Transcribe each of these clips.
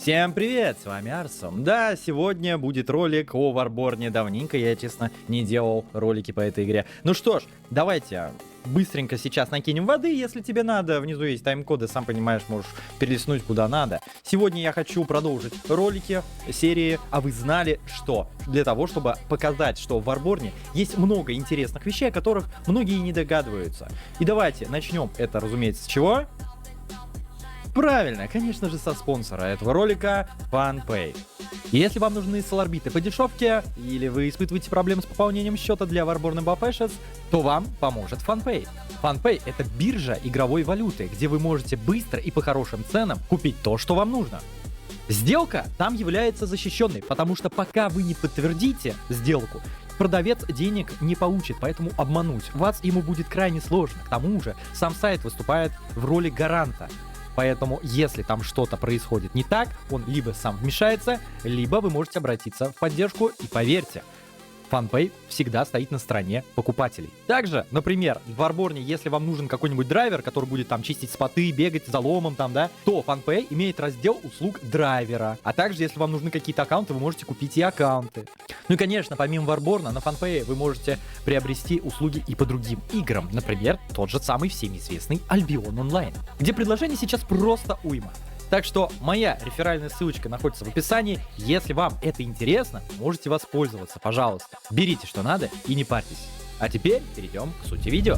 Всем привет, с вами Арсом. Да, сегодня будет ролик о Варборне. Давненько я, честно, не делал ролики по этой игре. Ну что ж, давайте быстренько сейчас накинем воды, если тебе надо. Внизу есть тайм-коды, сам понимаешь, можешь перелистнуть куда надо. Сегодня я хочу продолжить ролики серии «А вы знали что?», для того, чтобы показать, что в Варборне есть много интересных вещей, о которых многие не догадываются. И давайте начнем это, разумеется, с чего? Правильно, конечно же, со спонсора этого ролика FunPay. Если вам нужны соларбиты по дешевке, или вы испытываете проблемы с пополнением счета для Warborn Buffashes, то вам поможет FunPay. FunPay — это биржа игровой валюты, где вы можете быстро и по хорошим ценам купить то, что вам нужно. Сделка там является защищенной, потому что пока вы не подтвердите сделку, продавец денег не получит, поэтому обмануть вас ему будет крайне сложно. К тому же сам сайт выступает в роли гаранта. Поэтому, если там что-то происходит не так, он либо сам вмешается, либо вы можете обратиться в поддержку. И поверьте, FunPay всегда стоит на стороне покупателей. Также, например, в Варборне, если вам нужен какой-нибудь драйвер, который будет там чистить споты, бегать за ломом там, да, то FunPay имеет раздел услуг драйвера. А также, если вам нужны какие-то аккаунты, вы можете купить и аккаунты. Ну и, конечно, помимо Варборна, на FunPay вы можете приобрести услуги и по другим играм. Например, тот же самый всем известный Albion Online, где предложений сейчас просто уйма. Так что моя реферальная ссылочка находится в описании. Если вам это интересно, можете воспользоваться, пожалуйста. Берите, что надо, и не парьтесь. А теперь перейдем к сути видео.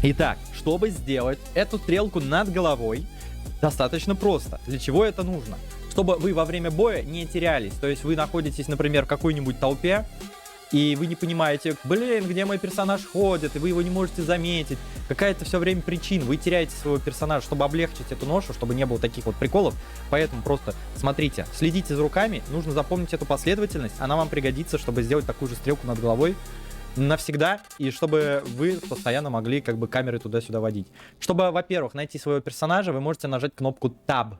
Итак, чтобы сделать эту стрелку над головой, достаточно просто. Для чего это нужно? Чтобы вы во время боя не терялись. То есть вы находитесь, например, в какой-нибудь толпе, и вы не понимаете, блин, где мой персонаж ходит, и вы его не можете заметить. Какая-то все время причина, вы теряете своего персонажа. Чтобы облегчить эту ношу, чтобы не было таких вот приколов. Поэтому просто смотрите, следите за руками, нужно запомнить эту последовательность. Она вам пригодится, чтобы сделать такую же стрелку над головой навсегда, и чтобы вы постоянно могли как бы камеры туда-сюда водить. Чтобы, во-первых, найти своего персонажа, вы можете нажать кнопку Tab,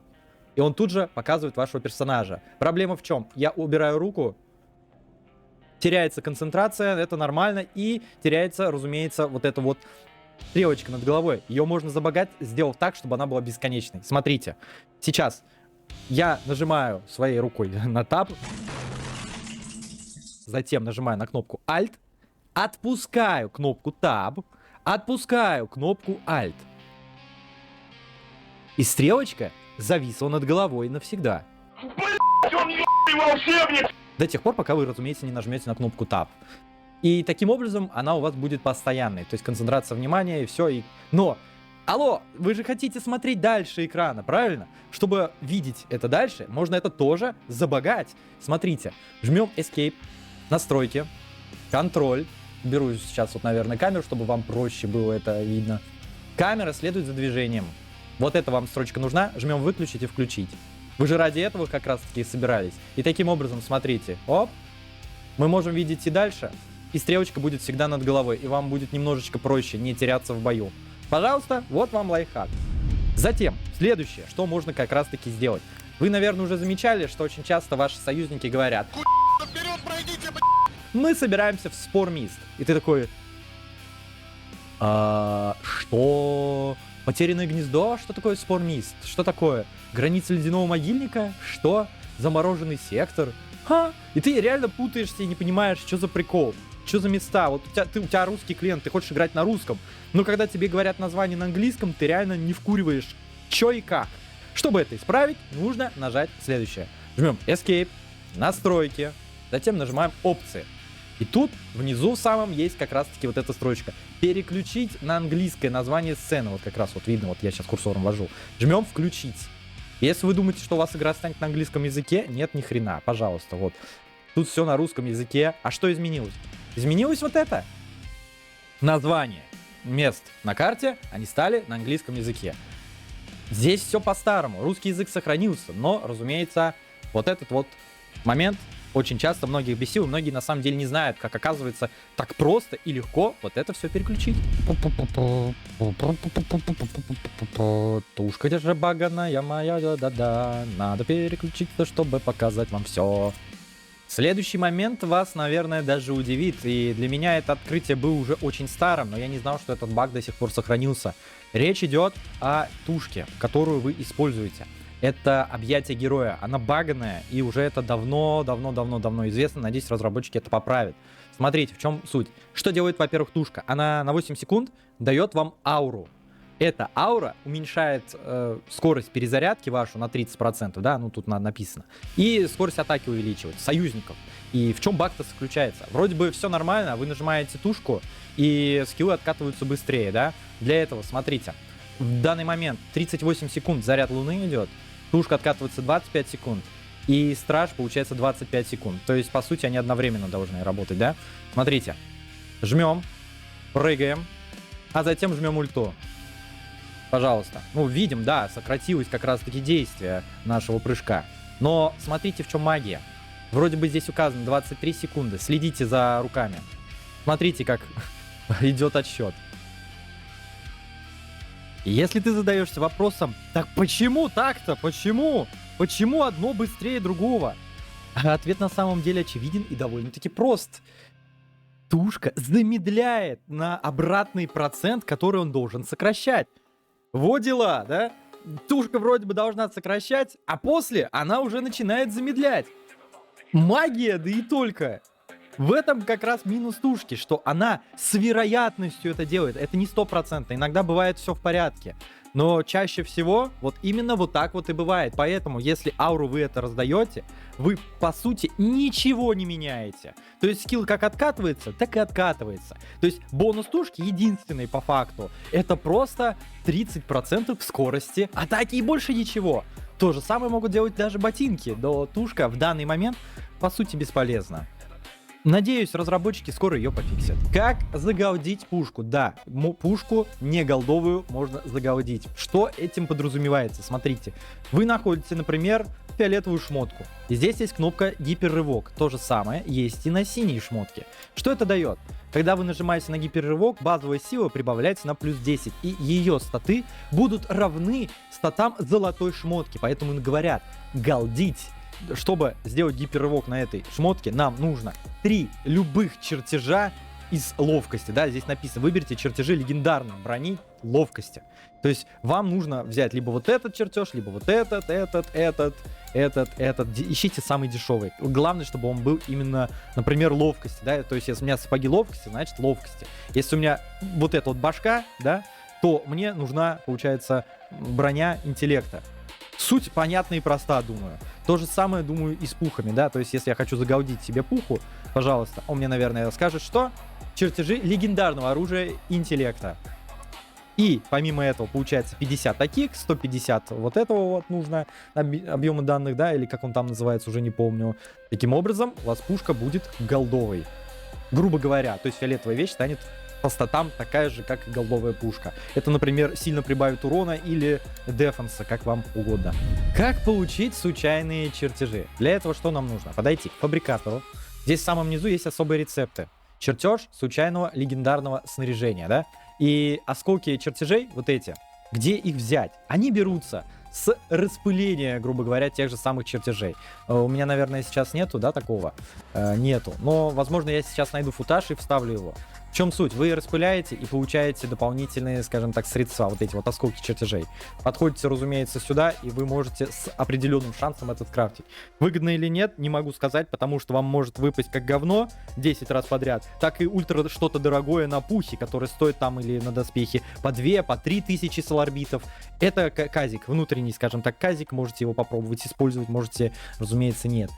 и он тут же показывает вашего персонажа. Проблема в чем? Я убираю руку, теряется концентрация, это нормально, и теряется, разумеется, вот эта вот стрелочка над головой. Ее можно забагать, сделав так, чтобы она была бесконечной. Смотрите, сейчас я нажимаю своей рукой на Tab, затем нажимаю на кнопку Alt, отпускаю кнопку Tab, отпускаю кнопку Alt. И стрелочка зависла над головой навсегда. Блять, он ебаный волшебник! До тех пор, пока вы, разумеется, не нажмете на кнопку Tab. И таким образом она у вас будет постоянной. То есть концентрация внимания и все. Но, алло, вы же хотите смотреть дальше экрана, правильно? Чтобы видеть это дальше, можно это тоже забагать. Смотрите, жмем Escape, настройки, контроль. Беру сейчас вот, наверное, камеру, чтобы вам проще было это видно. Камера следует за движением. Вот эта вам строчка нужна. Жмем выключить и включить. Вы же ради этого как раз таки и собирались. И таким образом, смотрите, оп, мы можем видеть и дальше, и стрелочка будет всегда над головой, и вам будет немножечко проще не теряться в бою. Пожалуйста, вот вам лайфхак. Затем, следующее, что можно как раз таки сделать. Вы, наверное, уже замечали, что очень часто ваши союзники говорят: Вперед пройдите, мы собираемся в Спор-Мист. И ты такой: что? Потерянное гнездо? Что такое Спор-Мист? Что такое? Граница ледяного могильника? Что? Замороженный сектор? Ха! И ты реально путаешься и не понимаешь, что за прикол. Что за места? Вот у тебя русский клиент, ты хочешь играть на русском. Но когда тебе говорят название на английском, ты реально не вкуриваешь, что и как. Чтобы это исправить, нужно нажать следующее. Жмем Escape, настройки, затем нажимаем опции. И тут внизу в самом есть как раз таки вот эта строчка. Переключить на английское название сцены. Вот как раз вот видно, вот я сейчас курсором вожу. Жмем включить. Если вы думаете, что у вас игра станет на английском языке, нет, ни хрена, пожалуйста, вот. Тут все на русском языке. А что изменилось? Изменилось вот это. Название мест на карте, они стали на английском языке. Здесь все по-старому. Русский язык сохранился, но, разумеется, вот этот вот момент очень часто многих бесил, и многие на самом деле не знают, как оказывается так просто и легко вот это все переключить. Тушка же баганая моя, да-да-да, надо переключиться, чтобы показать вам все. Следующий момент вас, наверное, даже удивит, и для меня это открытие было уже очень старым, но я не знал, что этот баг до сих пор сохранился. Речь идет о тушке, которую вы используете. Это объятие героя. Она баганная, и уже это давно известно. Надеюсь, разработчики это поправят. Смотрите, в чем суть. Что делает, во-первых, тушка? Она на 8 секунд дает вам ауру. Эта аура уменьшает скорость перезарядки вашу на 30%, да, ну тут написано. И скорость атаки увеличивает союзников. И в чем баг-то заключается? Вроде бы все нормально, вы нажимаете тушку, и скиллы откатываются быстрее, да. Для этого, смотрите, в данный момент 38 секунд заряд луны идет, тушка откатывается 25 секунд, и страж получается 25 секунд. То есть, по сути, они одновременно должны работать, да. Смотрите, жмем, прыгаем, а затем жмем ульту. Пожалуйста. Ну, видим, да, сократилось как раз-таки действие нашего прыжка. Но смотрите, в чем магия. Вроде бы здесь указано 23 секунды. Следите за руками. Смотрите, как идет отсчет. Если ты задаешься вопросом, так почему так-то? Почему? Почему одно быстрее другого? А ответ на самом деле очевиден и довольно-таки прост. Тушка замедляет на обратный процент, который он должен сокращать. Вот дела, да? Тушка вроде бы должна сокращать, а после она уже начинает замедлять. Магия, да и только. В этом как раз минус тушки, что она с вероятностью это делает. Это не 100%, иногда бывает все в порядке. Но чаще всего вот именно вот так вот и бывает. Поэтому, если ауру вы это раздаете, вы по сути ничего не меняете. То есть скилл как откатывается, так и откатывается. То есть бонус тушки единственный по факту. Это просто 30% скорости атаки и больше ничего. То же самое могут делать даже ботинки. Но тушка в данный момент по сути бесполезна. Надеюсь, разработчики скоро ее пофиксят. Как загалдить пушку? Да, пушку не голдовую можно загалдить. Что этим подразумевается? Смотрите, вы находите, например, фиолетовую шмотку. И здесь есть кнопка гиперрывок. То же самое есть и на синей шмотке. Что это дает? Когда вы нажимаете на гиперрывок, базовая сила прибавляется на плюс 10. И ее статы будут равны статам золотой шмотки. Поэтому говорят, галдить. Чтобы сделать гиперрывок на этой шмотке, нам нужно 3 любых чертежа из ловкости. Да, здесь написано, выберите чертежи легендарной брони ловкости. То есть вам нужно взять либо вот этот чертеж, либо вот этот. Ищите самый дешевый. Главное, чтобы он был именно, например, ловкости. Да? То есть если у меня сапоги ловкости, значит ловкости. Если у меня вот эта вот башка, да, то мне нужна, получается, броня интеллекта. Суть понятна и проста, думаю. То же самое, думаю, и с пухами, да. То есть, если я хочу загалдить себе пуху, пожалуйста, он мне, наверное, скажет, что чертежи легендарного оружия интеллекта. И помимо этого получается 50 таких, 150 вот этого вот нужно объема данных, да, или как он там называется, уже не помню. Таким образом, у вас пушка будет голдовой. Грубо говоря, то есть фиолетовая вещь станет по статам такая же, как и голдовая пушка. Это, например, сильно прибавит урона или дефенса, как вам угодно. Как получить случайные чертежи? Для этого что нам нужно? Подойти к фабрикатору. Здесь в самом низу есть особые рецепты. Чертеж случайного легендарного снаряжения, да? И осколки чертежей, вот эти, где их взять? Они берутся с распыления, грубо говоря, тех же самых чертежей. У меня, наверное, сейчас нету, да, такого? Нету. Но, возможно, я сейчас найду футаж и вставлю его. В чем суть? Вы распыляете и получаете дополнительные, скажем так, средства, вот эти вот осколки чертежей. Подходите, разумеется, сюда, и вы можете с определенным шансом этот крафтить. Выгодно или нет, не могу сказать, потому что вам может выпасть как говно 10 раз подряд, так и ультра что-то дорогое на пухе, которое стоит там или на доспехе по 2, по 3 тысячи соларбитов. Это казик, внутренний, скажем так, казик, можете его попробовать использовать, можете, разумеется, нет.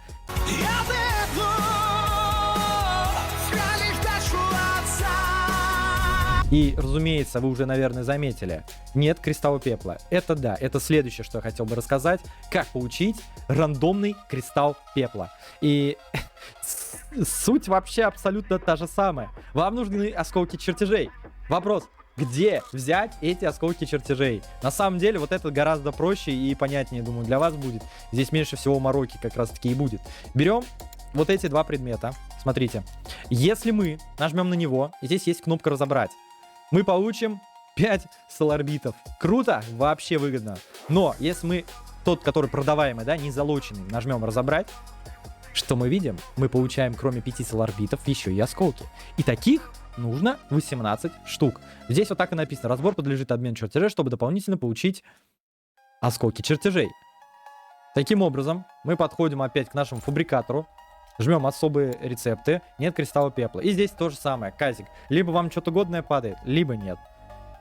И, разумеется, вы уже, наверное, заметили, нет кристалла пепла. Это да, это следующее, что я хотел бы рассказать. Как получить рандомный кристалл пепла. И суть вообще абсолютно та же самая. Вам нужны осколки чертежей. Вопрос, где взять эти осколки чертежей? На самом деле, вот это гораздо проще и понятнее, думаю, для вас будет. Здесь меньше всего мороки как раз-таки и будет. Берем вот эти два предмета. Смотрите, если мы нажмем на него, и здесь есть кнопка «Разобрать», мы получим 5 соларбитов. Круто, вообще выгодно. Но если мы тот, который продаваемый, да, не залоченный, нажмем «Разобрать», что мы видим? Мы получаем, кроме 5 соларбитов, еще и осколки. И таких нужно 18 штук. Здесь вот так и написано. Разбор подлежит обмену чертежей, чтобы дополнительно получить осколки чертежей. Таким образом, мы подходим опять к нашему фабрикатору, жмем особые рецепты, нет кристалла пепла. И здесь то же самое, казик. Либо вам что-то годное падает, либо нет.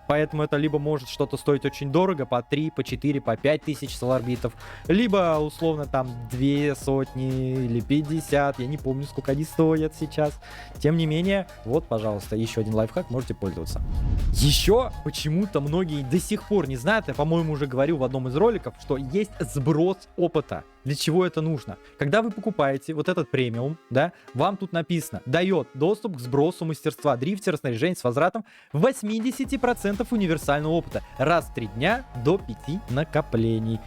Поэтому это либо может что-то стоить очень дорого, по 3, по 4, по 5 тысяч соларбитов, либо условно там 2 сотни или 50, я не помню, сколько они стоят сейчас. Тем не менее, вот, пожалуйста, еще один лайфхак, можете пользоваться. Еще почему-то многие до сих пор не знают, я, по-моему, уже говорил в одном из роликов, что есть сброс опыта. Для чего это нужно? Когда вы покупаете вот этот премиум, да, вам тут написано, дает доступ к сбросу мастерства дрифтера, снаряжения с возвратом 80% универсального опыта раз в 3 дня до 5 накоплений.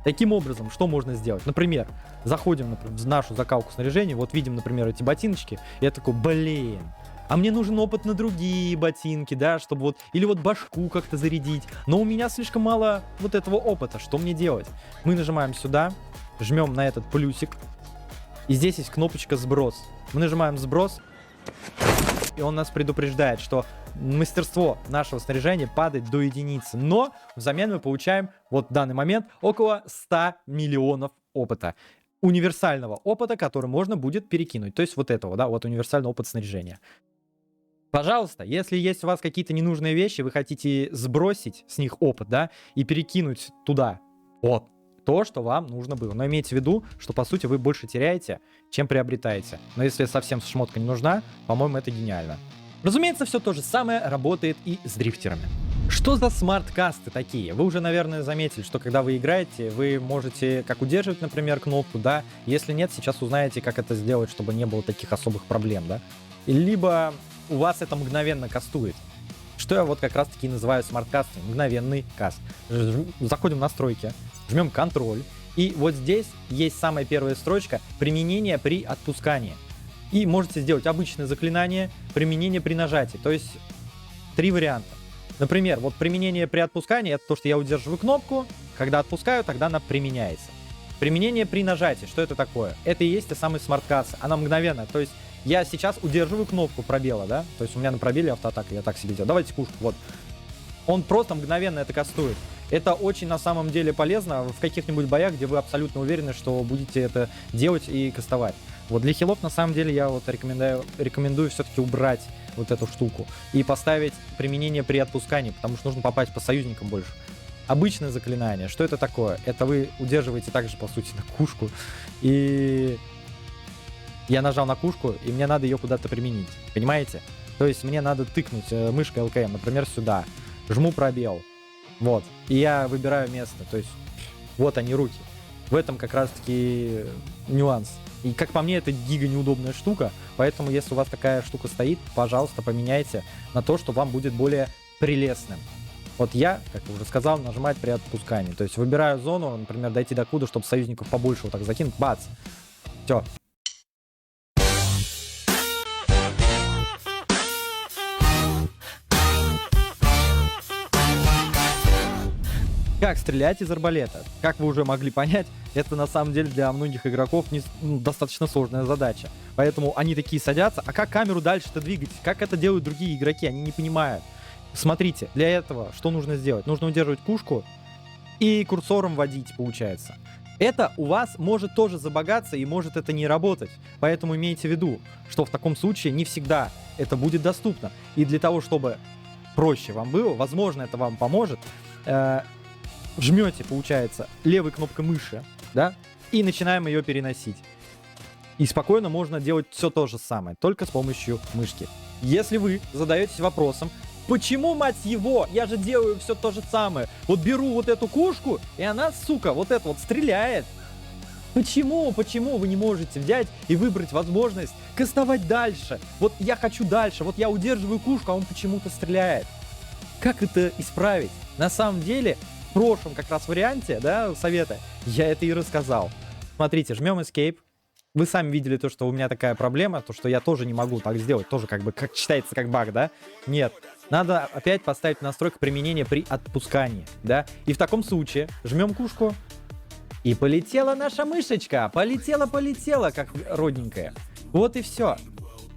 Таким образом, что можно сделать? Например, заходим в нашу закалку снаряжения, вот видим, например, эти ботиночки, и я такой, блин, а мне нужен опыт на другие ботинки, да, чтобы вот, или вот башку как-то зарядить, но у меня слишком мало вот этого опыта, что мне делать? Мы нажимаем сюда, жмем на этот плюсик, и здесь есть кнопочка «Сброс». Мы нажимаем «Сброс», и он нас предупреждает, что мастерство нашего снаряжения падает до единицы, но взамен мы получаем вот в данный момент около 100 миллионов опыта. Универсального опыта, который можно будет перекинуть. То есть вот этого, да, вот универсальный опыт снаряжения. Пожалуйста, если есть у вас какие-то ненужные вещи, вы хотите сбросить с них опыт, да, и перекинуть туда вот то, что вам нужно было. Но имейте в виду, что по сути вы больше теряете, чем приобретаете. Но если совсем шмотка не нужна, по-моему, это гениально. Разумеется, все то же самое работает и с дрифтерами. Что за смарт-касты такие? Вы уже, наверное, заметили, что когда вы играете, вы можете как удерживать, например, кнопку, да. Если нет, сейчас узнаете, как это сделать, чтобы не было таких особых проблем, да. Либо у вас это мгновенно кастует. Что я вот как раз-таки называю смарт-кастом. Мгновенный каст. Заходим в настройки, жмем контроль. И вот здесь есть самая первая строчка «Применение при отпускании». И можете сделать обычное заклинание, применение при нажатии. То есть 3 варианта. Например, вот применение при отпускании — это то, что я удерживаю кнопку, когда отпускаю, тогда она применяется. Применение при нажатии, что это такое? Это и есть та самая смарт-касса. Она мгновенная, то есть я сейчас удерживаю кнопку пробела, да? То есть у меня на пробеле автоатака, я так себе делаю. Давайте кушку, вот. Он просто мгновенно это кастует. Это очень на самом деле полезно в каких-нибудь боях, где вы абсолютно уверены, что будете это делать и кастовать. Вот для хилов на самом деле я вот рекомендую все-таки убрать вот эту штуку и поставить применение при отпускании, потому что нужно попасть по союзникам больше. Обычное заклинание, что это такое? Это вы удерживаете также, по сути, на кушку, и я нажал на кушку, и мне надо ее куда-то применить, понимаете? То есть мне надо тыкнуть мышкой ЛКМ, например, сюда, жму пробел, вот, и я выбираю место, то есть вот они руки. В этом как раз-таки нюанс. И как по мне, это гига неудобная штука, поэтому если у вас такая штука стоит, пожалуйста, поменяйте на то, что вам будет более прелестным. Вот я, как я уже сказал, нажимать при отпускании. То есть выбираю зону, например, дойти до куда, чтобы союзников побольше вот так закинуть, бац, все. Как стрелять из арбалета? Как вы уже могли понять, это на самом деле для многих игроков достаточно сложная задача. Поэтому они такие садятся, а как камеру дальше-то двигать? Как это делают другие игроки? Они не понимают. Смотрите, для этого что нужно сделать? Нужно удерживать пушку и курсором водить, получается. Это у вас может тоже забагаться и может это не работать. Поэтому имейте в виду, что в таком случае не всегда это будет доступно. И для того, чтобы проще вам было, возможно, это вам поможет, жмете, получается, левой кнопкой мыши, да, и начинаем ее переносить. И спокойно можно делать все то же самое, только с помощью мышки. Если вы задаетесь вопросом, почему, мать его, я же делаю все то же самое, вот беру вот эту кушку, и она, сука, вот это вот стреляет. Почему вы не можете взять и выбрать возможность кастовать дальше? Вот я хочу дальше, вот я удерживаю кушку, а он почему-то стреляет. Как это исправить? На самом деле, в прошлом как раз варианте, да, совета, я это и рассказал. Смотрите, жмем Escape. Вы сами видели то, что у меня такая проблема, то, что я тоже не могу так сделать. Тоже как бы как считается как баг, да? Нет. Надо опять поставить настройку применения при отпускании, да? И в таком случае жмем кушку. И полетела наша мышечка. Полетела, как родненькая. Вот и все.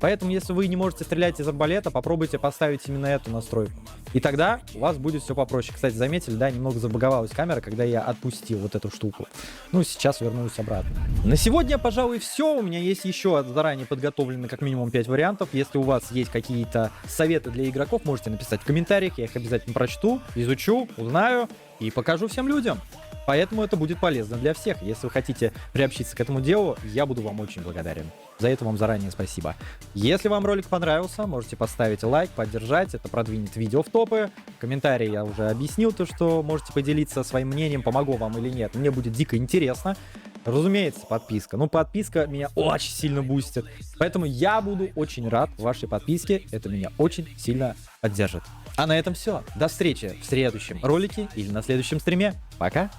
Поэтому, если вы не можете стрелять из арбалета, попробуйте поставить именно эту настройку. И тогда у вас будет все попроще. Кстати, заметили, да, немного забаговалась камера, когда я отпустил вот эту штуку. Ну, сейчас вернусь обратно. На сегодня, пожалуй, все. У меня есть еще заранее подготовлены как минимум 5 вариантов. Если у вас есть какие-то советы для игроков, можете написать в комментариях. Я их обязательно прочту, изучу, узнаю и покажу всем людям. Поэтому это будет полезно для всех. Если вы хотите приобщиться к этому делу, я буду вам очень благодарен. За это вам заранее спасибо. Если вам ролик понравился, можете поставить лайк, поддержать. Это продвинет видео в топы. В комментарии я уже объяснил то, что можете поделиться своим мнением, помогло вам или нет. Мне будет дико интересно. Разумеется, подписка. Ну, подписка меня очень сильно бустит. Поэтому я буду очень рад вашей подписке. Это меня очень сильно поддержит. А на этом все. До встречи в следующем ролике или на следующем стриме. Пока.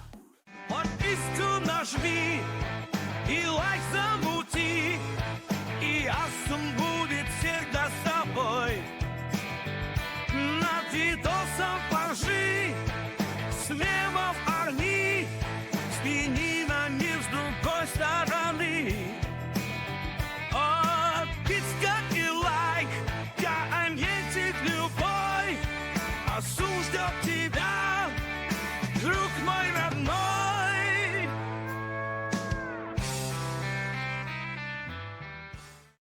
Подписку нажми и лайк замути, и Асум будет всегда с тобой. Над видосом поржи, с мемов орни, взгляни на мир с другой стороны. Подписка и лайк, комментик любой, Асум ждет тебя, друг мой родной.